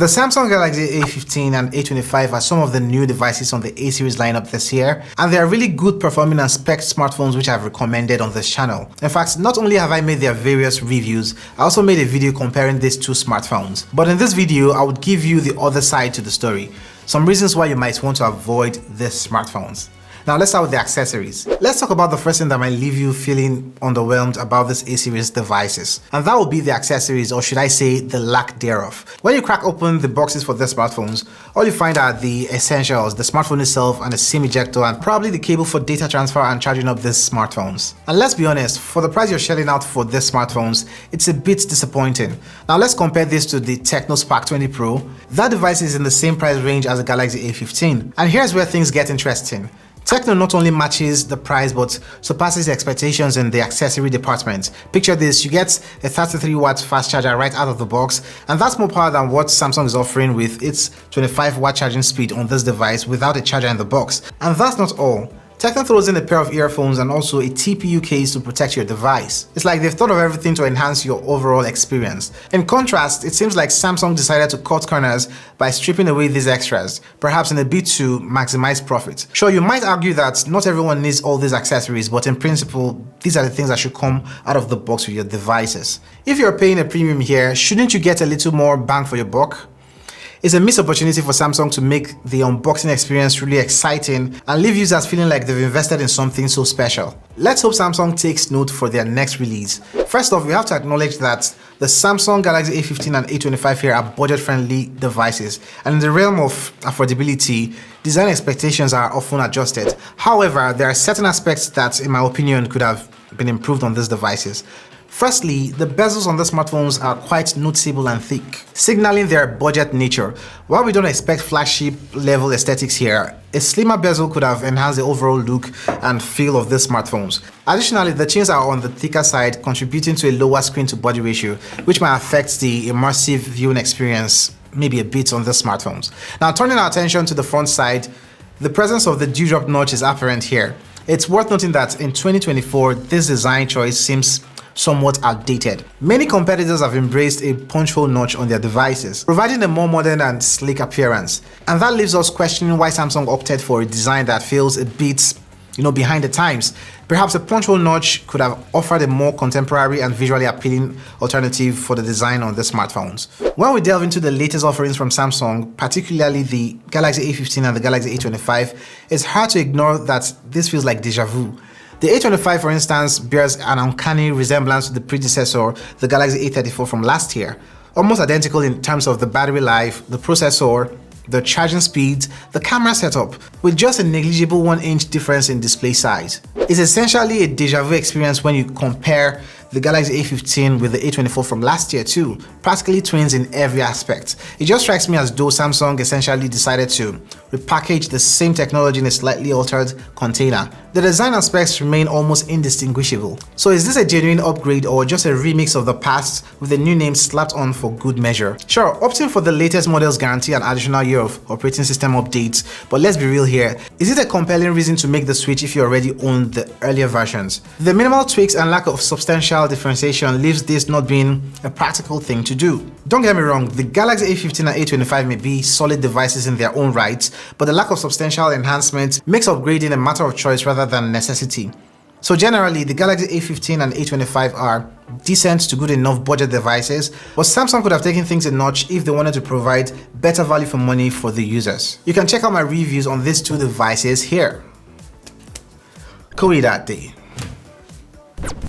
The Samsung Galaxy A15 and A25 are some of the new devices on the A series lineup this year, and they are really good performing and spec smartphones which I've recommended on this channel. In fact, not only have I made their various reviews, I also made a video comparing these two smartphones. But in this video, I would give you the other side to the story, some reasons why you might want to avoid these smartphones. Now let's start with the accessories. Let's talk about the first thing that might leave you feeling underwhelmed about this A-series devices. And that will be the accessories, or should I say the lack thereof. When you crack open the boxes for these smartphones, all you find are the essentials, the smartphone itself and a SIM ejector and probably the cable for data transfer and charging up these smartphones. And let's be honest, for the price you're shelling out for these smartphones, it's a bit disappointing. Now let's compare this to the Tecno Spark 20 Pro. That device is in the same price range as the Galaxy A15. And here's where things get interesting. Tecno not only matches the price but surpasses expectations in the accessory department. Picture this, you get a 33-watt fast charger right out of the box, and that's more power than what Samsung is offering with its 25-watt charging speed on this device without a charger in the box. And that's not all. Tecno throws in a pair of earphones and also a TPU case to protect your device. It's like they've thought of everything to enhance your overall experience. In contrast, it seems like Samsung decided to cut corners by stripping away these extras, perhaps in a bid to maximize profit. Sure, you might argue that not everyone needs all these accessories, but in principle, these are the things that should come out of the box with your devices. If you're paying a premium here, shouldn't you get a little more bang for your buck? It's a missed opportunity for Samsung to make the unboxing experience really exciting and leave users feeling like they've invested in something so special. Let's hope Samsung takes note for their next release. First off, we have to acknowledge that the Samsung Galaxy A15 and A25 here are budget-friendly devices, and in the realm of affordability, design expectations are often adjusted. However, there are certain aspects that, in my opinion, could have been improved on these devices. Firstly, the bezels on the smartphones are quite noticeable and thick, signaling their budget nature. While we don't expect flagship level aesthetics here, a slimmer bezel could have enhanced the overall look and feel of these smartphones. Additionally, the chains are on the thicker side, contributing to a lower screen to body ratio, which might affect the immersive viewing experience maybe a bit on the smartphones. Now, turning our attention to the front side, the presence of the dewdrop notch is apparent here. It's worth noting that in 2024, this design choice seems somewhat outdated. Many competitors have embraced a punch hole notch on their devices, providing a more modern and sleek appearance. And that leaves us questioning why Samsung opted for a design that feels a bit, behind the times. Perhaps a punch hole notch could have offered a more contemporary and visually appealing alternative for the design on the smartphones. When we delve into the latest offerings from Samsung, particularly the Galaxy A15 and the Galaxy A25, it's hard to ignore that this feels like deja vu. The A25, for instance, bears an uncanny resemblance to the predecessor, the Galaxy A34 from last year. Almost identical in terms of the battery life, the processor, the charging speed, the camera setup, with just a negligible 1-inch difference in display size. It's essentially a deja vu experience when you compare the Galaxy A15 with the A24 from last year too, practically twins in every aspect. It just strikes me as though Samsung essentially decided to repackage the same technology in a slightly altered container. The design and specs remain almost indistinguishable. So is this a genuine upgrade or just a remix of the past with a new name slapped on for good measure? Sure, opting for the latest models guarantee an additional year of operating system updates, but let's be real here. Is it a compelling reason to make the switch if you already own the earlier versions? The minimal tweaks and lack of substantial differentiation leaves this not being a practical thing to do. Don't get me wrong, the Galaxy A15 and A25 may be solid devices in their own right, but the lack of substantial enhancement makes upgrading a matter of choice rather than necessity. So generally, the Galaxy A15 and A25 are decent to good enough budget devices, but Samsung could have taken things a notch if they wanted to provide better value for money for the users. You can check out my reviews on these two devices here. Call it that day.